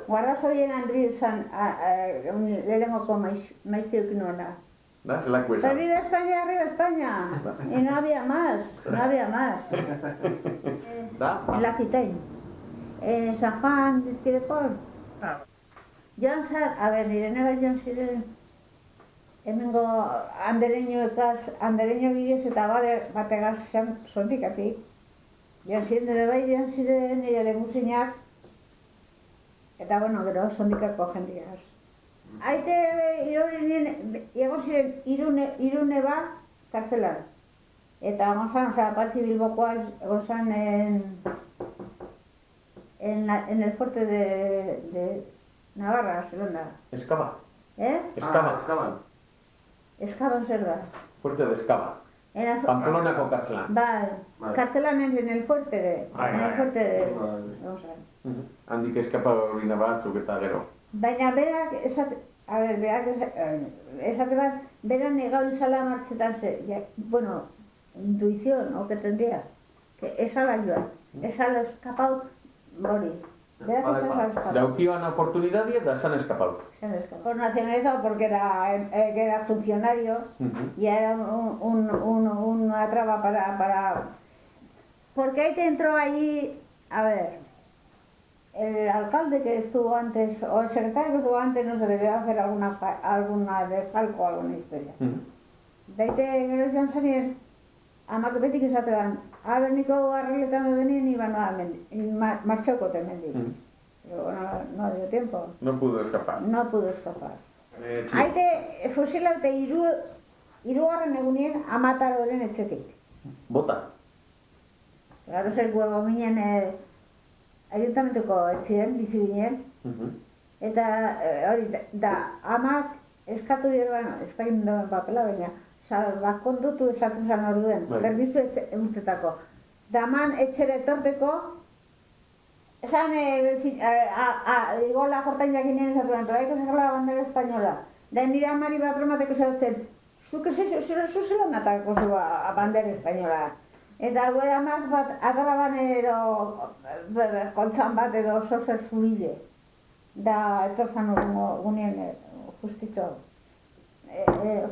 Guardas horien Andri izan, lehenengoko maiztiok nuena. Da, zelako esan. Arriba España. Y no había más. Da? En la Quitaín. San Juan, Dizkidekor. Joan zar, a ber, nire neba joan ziren, hemengo andereño bidez eta bategaz sondikatik. Joan ziren dure bai, joan ziren nire lehenguzinak, eta bueno, gero sondikako jendiaz. Aite, egon ziren irune ba, kartzelan. Eta egon zan, Patxi Bilbokoa egon zan en el fuerte de Navarra, Zelanda. Eskaba. Eskaban zer da. Fuerte de Eskaba. Pamplonako kartzelan. Bai, kartzelan en el fuerte de... Handik eskapa hori batzuk eta gero. Baina berak, esate bat, beran negau izala martzetan bueno, intuición, o que tendría, que esala joan, esala eskapau hori. Daukiban oportunidadia da esan eskapau. Por nacionalizado porque era funcionario y era una traba para... Porque ahí te entró allí, a ver, el alcalde que estuvo antes, o el secretario que estuvo antes, no se debió hacer alguna desfalco, alguna historia. De ahí te gero joan zanien, amak betik esatean, niko arregletan benien iban martxauko temendik. Pero no dio tiempo. No pudo escapar. Aite fusilaute hirugarren egunien amataroren etxetik. Bota? Gero zer guego ginen ayuntamentuko etxien, bizi ginen. Eta hori da, amak eskatu dira, espain dauen papela baina, bakondutu esaten zan orduen, berbizu egutetako. Daman etxere etorteko, esan, igual jortainak ginen esatuan, traiko zekala la bandera española. Da nire amari bat bromateko zautzen, zuke zuzelo natako zua bandera española. Eta gure amak bat ataraban edo kontzan bat edo zozer zubile. Da etorzan gunien justitxo.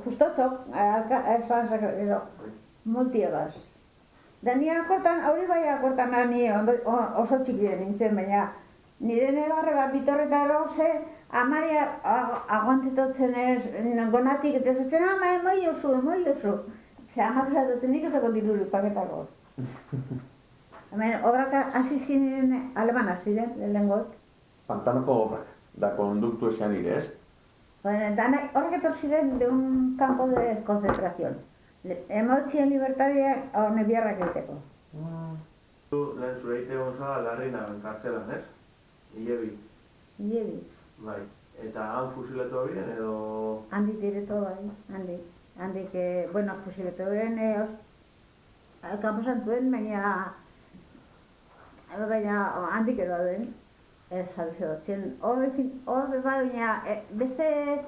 Justotxok, edo multiegaz. Da nire akortan, hori bai akortan ni oso txikiren nintzen, baina nire negarre bat bitorreta eroze, amari aguantetotzen ez, gonatik eta zaten, moi oso. Zer, amak esatotzen nik ezako dirurik paketako. Hemen, obraka hasi ziren alemana ziren, lehengot. Pantanoko obrak, da konduktu esan ire, ez? Horrek etor ziren de un campo de concentración. Emotxien libertadia hone biarrak egiteko. Lehen zure egite goza Larrina kartzelan, ez? Ilebi. Bai. Eta han fusilatu abiren edo... Handik direto bai, handik, bueno, fusilatu abiren kampo santuen, baina handik edo den. Ez abizio, hor baina beste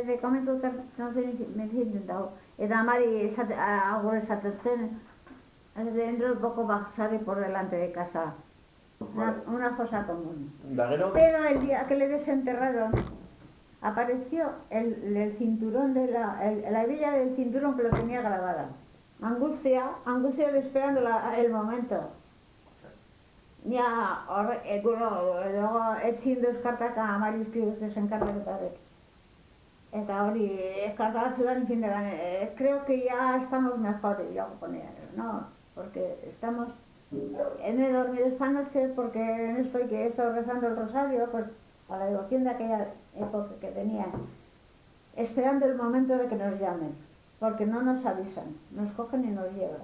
dekomentu no zen medizinten dago. Eta amari agur esatetzen, dentro de poco bajaré por delante de casa. Una fosa común. Pero el día que le desenterraron, apareció el cinturón de la hebilla del cinturón que lo tenía grabada. Angustia de esperando el momento. Ja, luego etzin euskartaka amari uskibuz desenkartaketarek. Eta hori, eskartagatzudan fin de creo que ya estamos mejor, yo ponía, ¿no? Porque estamos, he dormido esta noche porque no estoy que he estado rezando el rosario, pues a la devoción de aquella época que tenía, esperando el momento de que nos llamen, porque no nos avisan, nos cogen y nos llevan.